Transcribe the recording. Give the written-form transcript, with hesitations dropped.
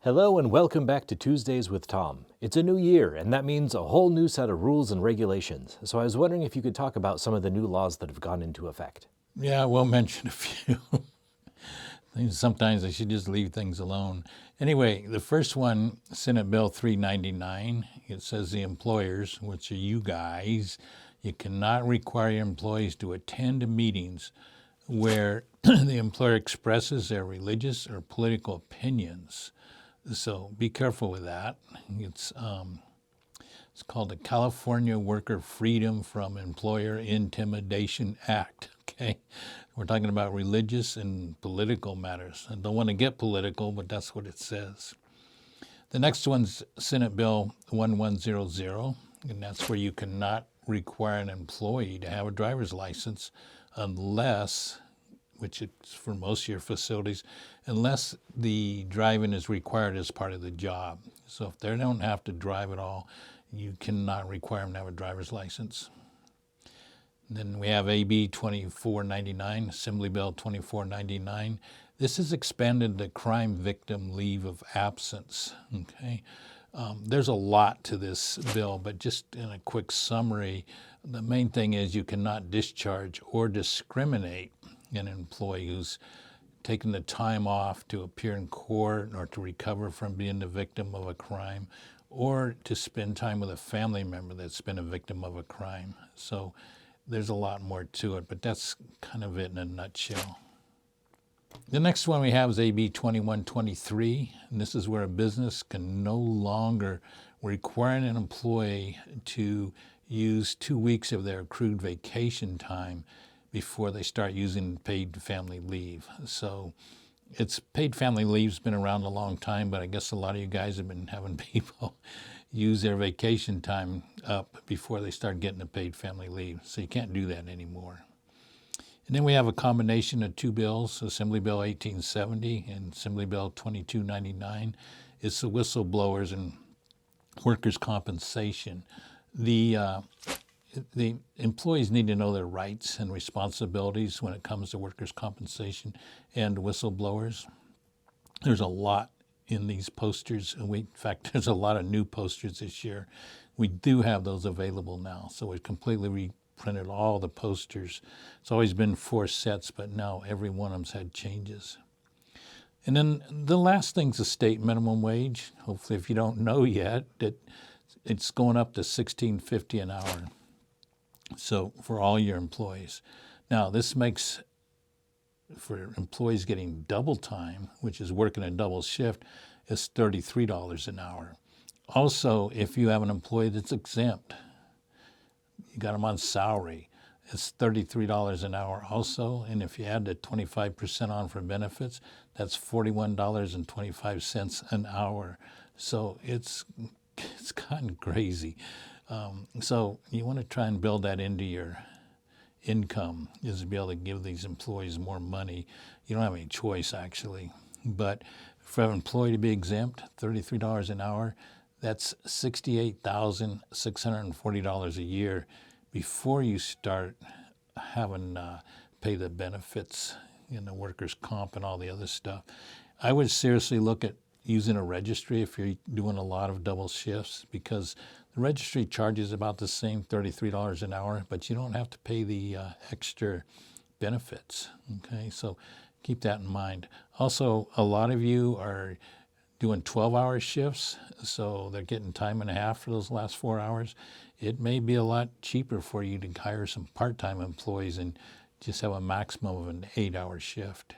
Hello and welcome back to Tuesdays with Tom. It's a new year, and that means a whole new set of rules and regulations. So I was wondering if you could talk about some of the new laws that have gone into effect. Yeah, we'll mention a few. Sometimes I should just leave things alone. Anyway, the first one, Senate Bill 399, it says the employers, which are you guys, you cannot require your employees to attend meetings where the employer expresses their religious or political opinions. So be careful with that. It's called the California Worker Freedom from Employer Intimidation Act. Okay, we're talking about religious and political matters. I don't want to get political, but that's what it says. The next one's Senate Bill 1100, and that's where you cannot require an employee to have a driver's license unless, which is for most of your facilities, unless the driving is required as part of the job. So if they don't have to drive at all, you cannot require them to have a driver's license. Then we have AB 2499, Assembly Bill 2499. This has expanded the crime victim leave of absence. Okay, there's a lot to this bill, but just in a quick summary, the main thing is you cannot discharge or discriminate an employee who's taken the time off to appear in court or to recover from being the victim of a crime or to spend time with a family member that's been a victim of a crime. So there's a lot more to it, but that's kind of it in a nutshell. The next one we have is AB 2123, and this is where a business can no longer require an employee to use 2 weeks of their accrued vacation time before they start using paid family leave. So it's paid family leave's been around a long time, but I guess a lot of you guys have been having people use their vacation time up before they start getting the paid family leave. So you can't do that anymore. And then we have a combination of two bills, Assembly Bill 1870 and Assembly Bill 2299. It's the whistleblowers and workers' compensation. The employees need to know their rights and responsibilities when it comes to workers' compensation and whistleblowers. There's a lot in these posters, and in fact, there's a lot of new posters this year. We do have those available now, so we've completely reprinted all the posters. It's always been 4 sets, but now every one of them's had changes. And then the last thing's the state minimum wage. Hopefully, if you don't know yet, that it's going up to $16.50 an hour. So for all your employees. Now this makes, for employees getting double time, which is working a double shift, is $33 an hour. Also, if you have an employee that's exempt, you got them on salary, it's $33 an hour also. And if you add the 25% on for benefits, that's $41.25 an hour. So it's gotten crazy. So you want to try and build that into your income, is to be able to give these employees more money. You don't have any choice, actually. But for an employee to be exempt, $33 an hour, that's $68,640 a year before you start having pay the benefits in the workers' comp and all the other stuff. I would seriously look at using a registry if you're doing a lot of double shifts, because the registry charges about the same, $33 an hour, but you don't have to pay the extra benefits. Okay, so keep that in mind. Also, a lot of you are doing 12-hour shifts, so they're getting time and a half for those last 4 hours. It may be a lot cheaper for you to hire some part-time employees and just have a maximum of an 8-hour shift.